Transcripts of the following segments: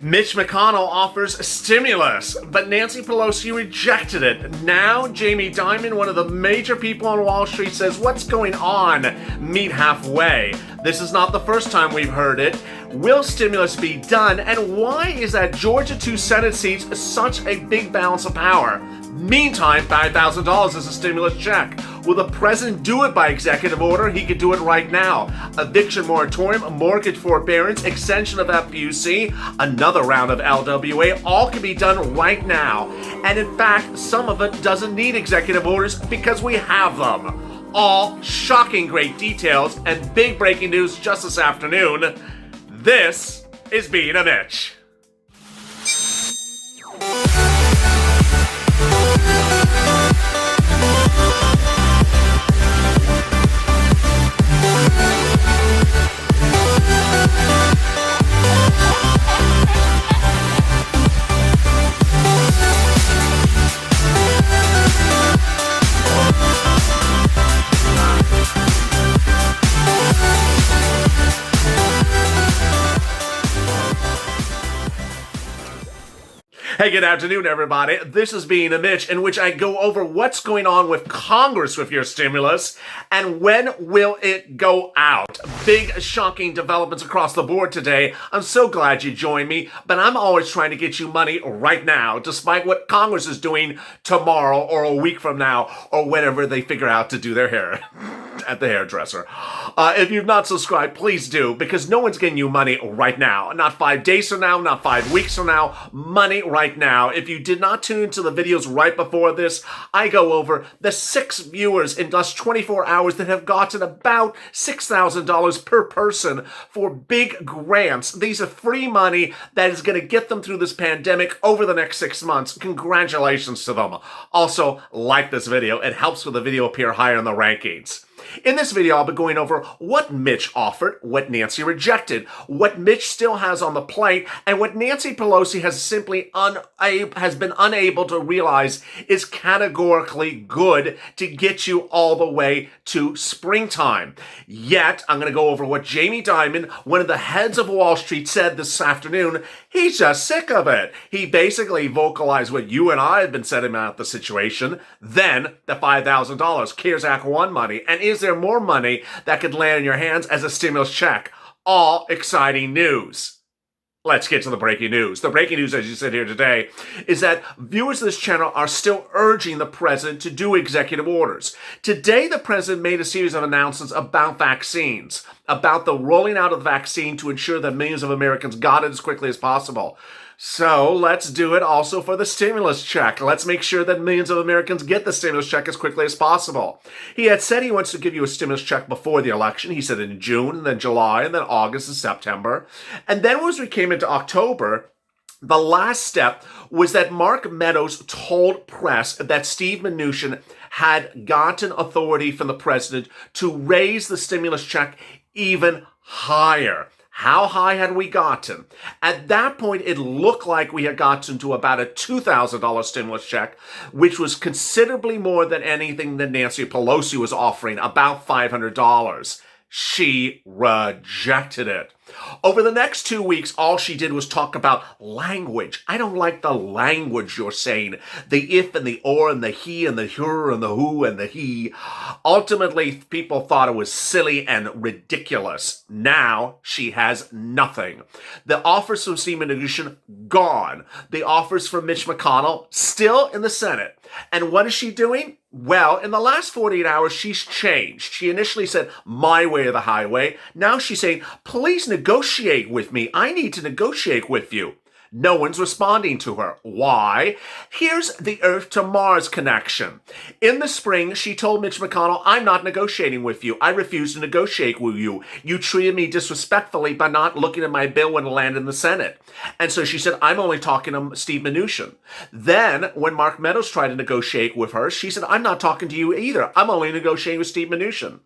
Mitch McConnell offers stimulus, but Nancy Pelosi rejected it. Now, Jamie Dimon, one of the major people on Wall Street, says, "What's going on? Meet halfway." This is not the first time we've heard it. Will stimulus be done? And why is that Georgia 2 Senate seats such a big balance of power? Meantime, $5,000 is a stimulus check. Will the president do it by executive order? He could do it right now. Eviction moratorium, mortgage forbearance, extension of FPUC, another round of LWA, all can be done right now. And in fact, some of it doesn't need executive orders because we have them. All shocking great details and big breaking news just this afternoon. This is Being a Mitch. Hey, good afternoon, everybody. This is Being a Mitch, in which I go over what's going on with Congress with your stimulus and when will it go out. Big, shocking developments across the board today. I'm so glad you joined me, but I'm always trying to get you money right now, despite what Congress is doing tomorrow or a week from now or whenever they figure out to do their hair at the hairdresser. If you've not subscribed, please do, because no one's getting you money right now. Not 5 days from now, not 5 weeks from now. Money right now. If you did not tune into the videos right before this, I go over the 6 viewers in just 24 hours that have gotten about $6,000 per person for big grants. These are free money that is going to get them through this pandemic over the next 6 months. Congratulations to them. Also, like this video. It helps with the video appear higher in the rankings. In this video, I'll be going over what Mitch offered, what Nancy rejected, what Mitch still has on the plate, and what Nancy Pelosi has simply been unable to realize is categorically good to get you all the way to springtime. Yet, I'm going to go over what Jamie Dimon, one of the heads of Wall Street, said this afternoon. He's just sick of it. He basically vocalized what you and I have been saying about the situation, then the $5,000 CARES Act 1 money, and is there more money that could land in your hands as a stimulus check? All exciting news. Let's get to the breaking news. The breaking news, as you said here today, is that viewers of this channel are still urging the president to do executive orders. Today, the president made a series of announcements about vaccines, about the rolling out of the vaccine to ensure that millions of Americans got it as quickly as possible. So let's do it also for the stimulus check. Let's make sure that millions of Americans get the stimulus check as quickly as possible. He had said he wants to give you a stimulus check before the election. He said in June, and then July, and then August and September. And then as we came into October, the last step was that Mark Meadows told press that Steve Mnuchin had gotten authority from the president to raise the stimulus check even higher. How high had we gotten? At that point, it looked like we had gotten to about a $2,000 stimulus check, which was considerably more than anything that Nancy Pelosi was offering, about $500. She rejected it. Over the next 2 weeks, all she did was talk about language. I don't like the language you're saying. The if and the or and the he and the her and the who and the he. Ultimately, people thought it was silly and ridiculous. Now, she has nothing. The offers from Steve Mnuchin, gone. The offers from Mitch McConnell, still in the Senate. And what is she doing? Well, in the last 48 hours, she's changed. She initially said, my way or the highway. Now she's saying, please negotiate with me. I need to negotiate with you. No one's responding to her. Why? Here's the Earth to Mars connection. In the spring, she told Mitch McConnell, I'm not negotiating with you. I refuse to negotiate with you. You treated me disrespectfully by not looking at my bill when it landed in the Senate. And so she said, I'm only talking to Steve Mnuchin. Then, when Mark Meadows tried to negotiate with her, she said, I'm not talking to you either. I'm only negotiating with Steve Mnuchin.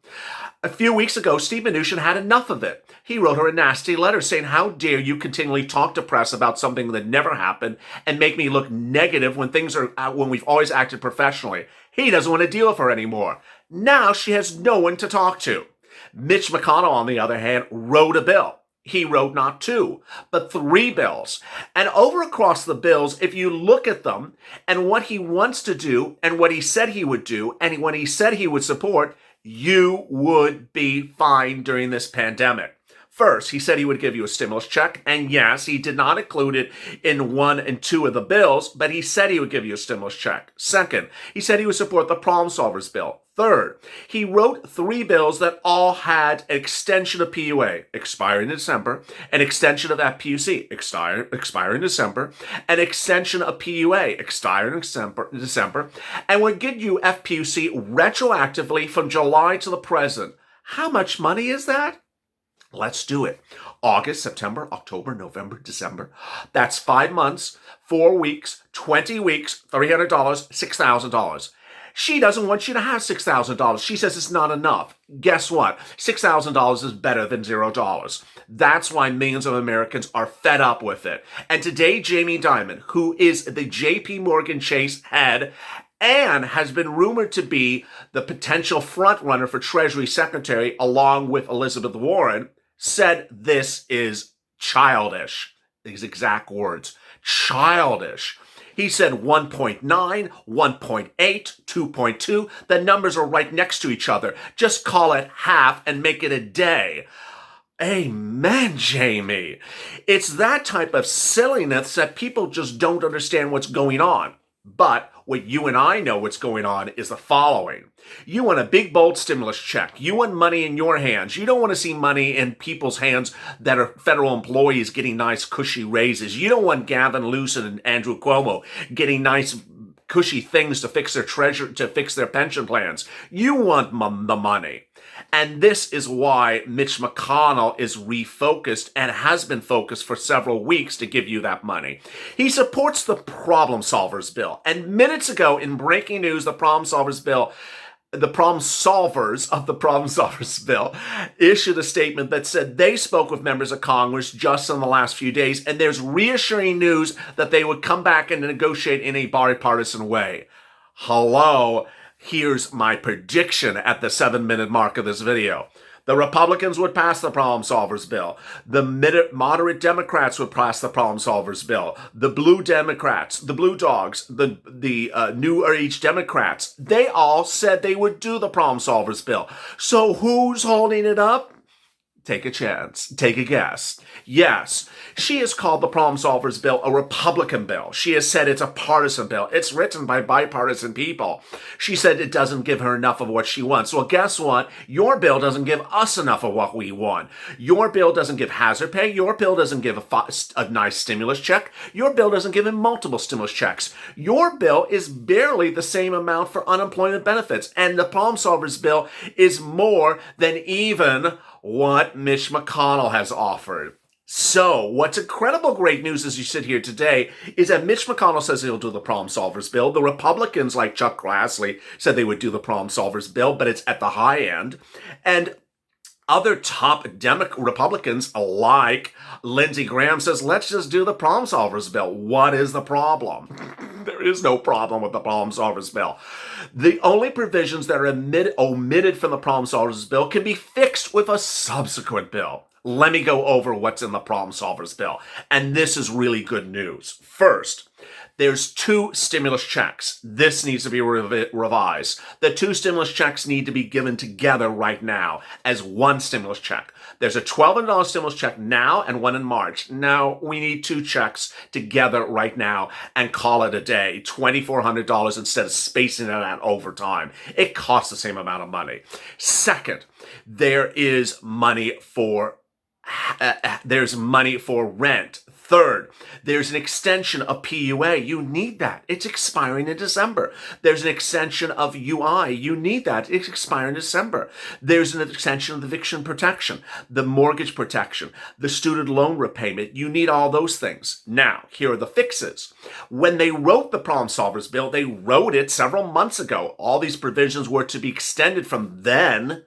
A few weeks ago, Steve Mnuchin had enough of it. He wrote her a nasty letter saying, how dare you continually talk to press about something that never happened and make me look negative when we've always acted professionally. He doesn't want to deal with her anymore. Now she has no one to talk to. Mitch McConnell, on the other hand, wrote a bill. He wrote not 2, but 3 bills. And over across the bills, if you look at them and what he wants to do and what he said he would do and what he said he would support, you would be fine during this pandemic. First, he said he would give you a stimulus check, and yes, he did not include it in 1 and 2 of the bills, but he said he would give you a stimulus check. Second, he said he would support the Problem Solvers bill. Third, he wrote 3 bills that all had an extension of PUA, expiring in December, an extension of FPUC, expiring in December, an extension of PUA, expiring in December, and would give you FPUC retroactively from July to the present. How much money is that? Let's do it. August, September, October, November, December. That's 5 months, 4 weeks, 20 weeks, $300, $6,000. She doesn't want you to have $6,000. She says it's not enough. Guess what? $6,000 is better than $0. That's why millions of Americans are fed up with it. And today, Jamie Dimon, who is the JP Morgan Chase head and has been rumored to be the potential frontrunner for Treasury Secretary along with Elizabeth Warren, said this is childish. These exact words, childish. He said 1.9, 1.8, 2.2. The numbers are right next to each other. Just call it half and make it a day. Amen, Jamie. It's that type of silliness that people just don't understand what's going on. But what you and I know what's going on is the following. You want a big, bold stimulus check. You want money in your hands. You don't want to see money in people's hands that are federal employees getting nice, cushy raises. You don't want Gavin Newsom and Andrew Cuomo getting nice, cushy things to fix their pension plans. You want the money. And this is why Mitch McConnell is refocused and has been focused for several weeks to give you that money. He supports the Problem Solvers bill. And minutes ago in breaking news, the Problem Solvers bill, the problem solvers of the Problem Solvers bill issued a statement that said they spoke with members of Congress just in the last few days, and there's reassuring news that they would come back and negotiate in a bipartisan way. Hello. Here's my prediction at the 7-minute mark of this video. The Republicans would pass the Problem Solvers bill. The moderate Democrats would pass the Problem Solvers bill. The blue Democrats, the blue dogs, the New Age Democrats, they all said they would do the Problem Solvers bill. So who's holding it up? Take a chance. Take a guess. Yes, she has called the Problem Solvers bill a Republican bill. She has said it's a partisan bill. It's written by bipartisan people. She said it doesn't give her enough of what she wants. Well, guess what? Your bill doesn't give us enough of what we want. Your bill doesn't give hazard pay. Your bill doesn't give a nice stimulus check. Your bill doesn't give him multiple stimulus checks. Your bill is barely the same amount for unemployment benefits. And the Problem Solvers bill is more than even what Mitch McConnell has offered. So, what's incredible great news as you sit here today is that Mitch McConnell says he'll do the Problem Solvers bill. The Republicans, like Chuck Grassley, said they would do the Problem Solvers bill, but it's at the high end. And other top Republicans, like Lindsey Graham, says, let's just do the Problem Solvers bill. What is the problem? There is no problem with the Problem Solvers bill. The only provisions that are omitted from the Problem Solvers bill can be fixed with a subsequent bill. Let me go over what's in the Problem Solvers bill. And this is really good news. First, there's 2 stimulus checks. This needs to be revised. The 2 stimulus checks need to be given together right now as one stimulus check. There's a $1,200 stimulus check now and one in March. Now we need 2 checks together right now and call it a day. $2,400 instead of spacing it out over time. It costs the same amount of money. Second, there is money for rent. Third, there's an extension of PUA. You need that. It's expiring in December. There's an extension of UI. You need that. It's expiring in December. There's an extension of the eviction protection, the mortgage protection, the student loan repayment. You need all those things. Now, here are the fixes. When they wrote the Problem Solvers bill, they wrote it several months ago. All these provisions were to be extended from then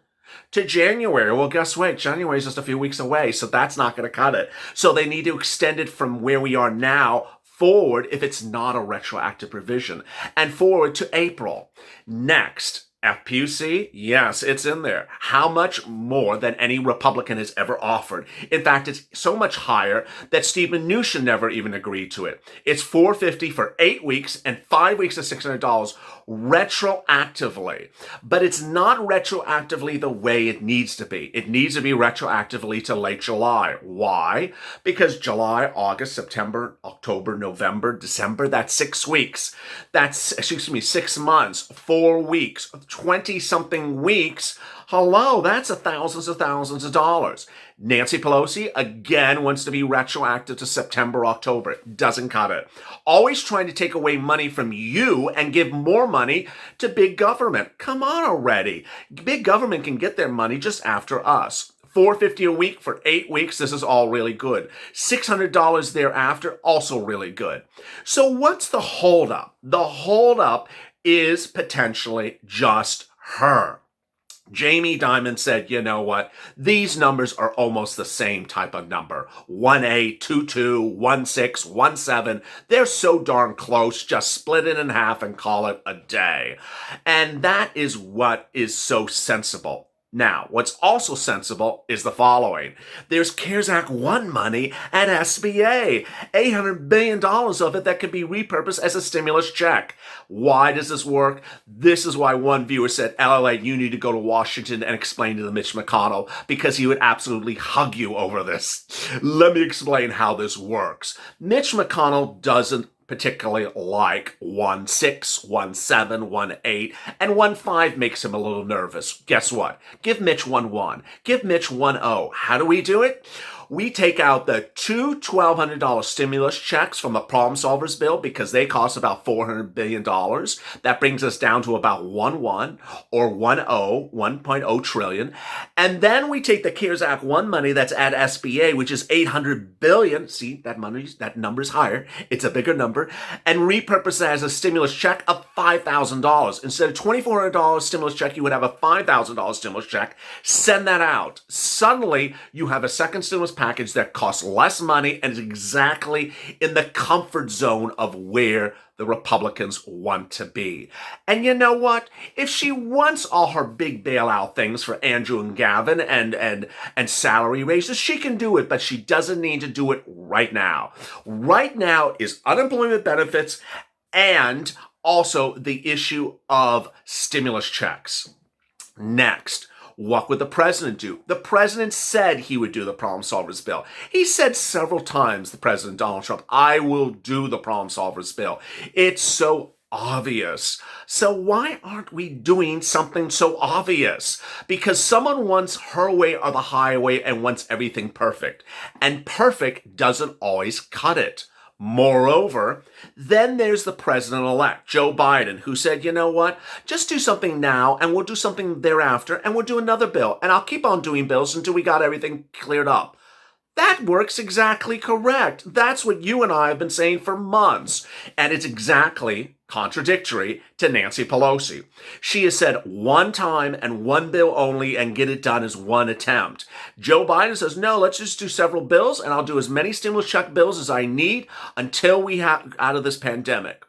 to January. Well, guess what? January is just a few weeks away, so that's not going to cut it. So they need to extend it from where we are now forward if it's not a retroactive provision, and forward to April. Next, FPUC, yes, it's in there. How much more than any Republican has ever offered? In fact, it's so much higher that Steve Mnuchin never even agreed to it. It's $450 for 8 weeks and 5 weeks of $600 retroactively. But it's not retroactively the way it needs to be. It needs to be retroactively to late July. Why? Because July, August, September, October, November, December, that's 6 weeks. That's, 6 months, 4 weeks, 20-something weeks. Hello, that's thousands of dollars. Nancy Pelosi, again, wants to be retroactive to September, October. Doesn't cut it. Always trying to take away money from you and give more money to big government. Come on already. Big government can get their money just after us. $450 a week for 8 weeks. This is all really good. $600 thereafter, also really good. So what's the holdup? The holdup is potentially just her. Jamie Dimon said, you know what? These numbers are almost the same type of number. 1A, 2, 16, 17. They're so darn close. Just split it in half and call it a day. And that is what is so sensible. Now, what's also sensible is the following. There's CARES Act 1 money at SBA, $800 billion of it that can be repurposed as a stimulus check. Why does this work? This is why one viewer said, Lalate, you need to go to Washington and explain to Mitch McConnell because he would absolutely hug you over this. Let me explain how this works. Mitch McConnell doesn't particularly like 1-6, 1-7, 1-8, and 1-5 makes him a little nervous. Guess what? Give Mitch 1-1. Give Mitch 1-0. How do we do it? We take out the two $1,200 stimulus checks from the Problem Solvers bill because they cost about $400 billion. That brings us down to about 1-1 or 1.0 trillion. And then we take the CARES Act 1 money that's at SBA, which is $800 billion. See, that number's higher. It's a bigger number. And repurpose it as a stimulus check of $5,000. Instead of $2,400 stimulus check, you would have a $5,000 stimulus check. Send that out. Suddenly, you have a second stimulus package that costs less money and is exactly in the comfort zone of where the Republicans want to be. And you know what? If she wants all her big bailout things for Andrew and Gavin and salary raises, she can do it, but she doesn't need to do it right now. Right now is unemployment benefits and also the issue of stimulus checks. Next. What would the president do? The president said he would do the Problem Solvers bill. He said several times, the president, Donald Trump, I will do the Problem Solvers bill. It's so obvious. So why aren't we doing something so obvious? Because someone wants her way or the highway and wants everything perfect. And perfect doesn't always cut it. Moreover, then there's the president-elect, Joe Biden, who said, you know what, just do something now and we'll do something thereafter and we'll do another bill. And I'll keep on doing bills until we got everything cleared up. That works exactly correct. That's what you and I have been saying for months. And it's exactly contradictory to Nancy Pelosi. She has said one time and one bill only and get it done as one attempt. Joe Biden says, no, let's just do several bills and I'll do as many stimulus check bills as I need until we have out of this pandemic.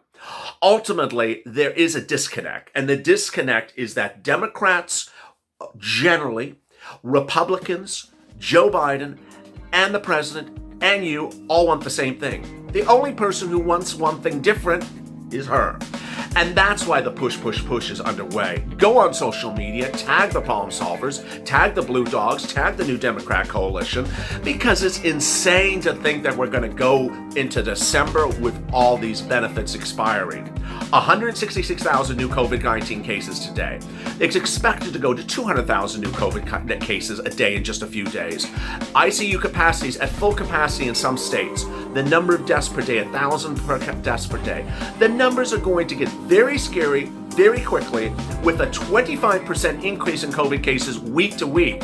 Ultimately, there is a disconnect. And the disconnect is that Democrats generally, Republicans, Joe Biden, and the president and you all want the same thing. The only person who wants one thing different is her. And that's why the push is underway. Go on social media, tag the Problem Solvers, tag the Blue Dogs, tag the New Democrat Coalition, because it's insane to think that we're going to go into December with all these benefits expiring. 166,000 new COVID-19 cases today. It's expected to go to 200,000 new COVID cases a day in just a few days. ICU capacities at full capacity in some states. The number of deaths per day, 1,000 deaths per day. The numbers are going to get very scary very quickly with a 25% increase in COVID cases week to week.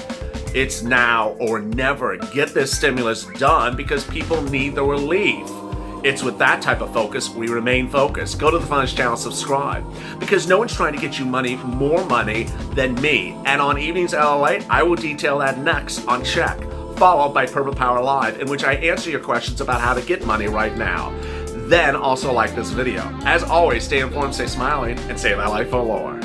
It's now or never. Get this stimulus done because people need the relief. It's with that type of focus we remain focused. Go to the Finance Channel, subscribe, because no one's trying to get you more money than me. And on Evenings at Lalate, I will detail that next on Check, followed by Purple Power Live, in which I answer your questions about how to get money right now. Then also like this video. As always, stay informed, stay smiling, and stay Lalate for lore.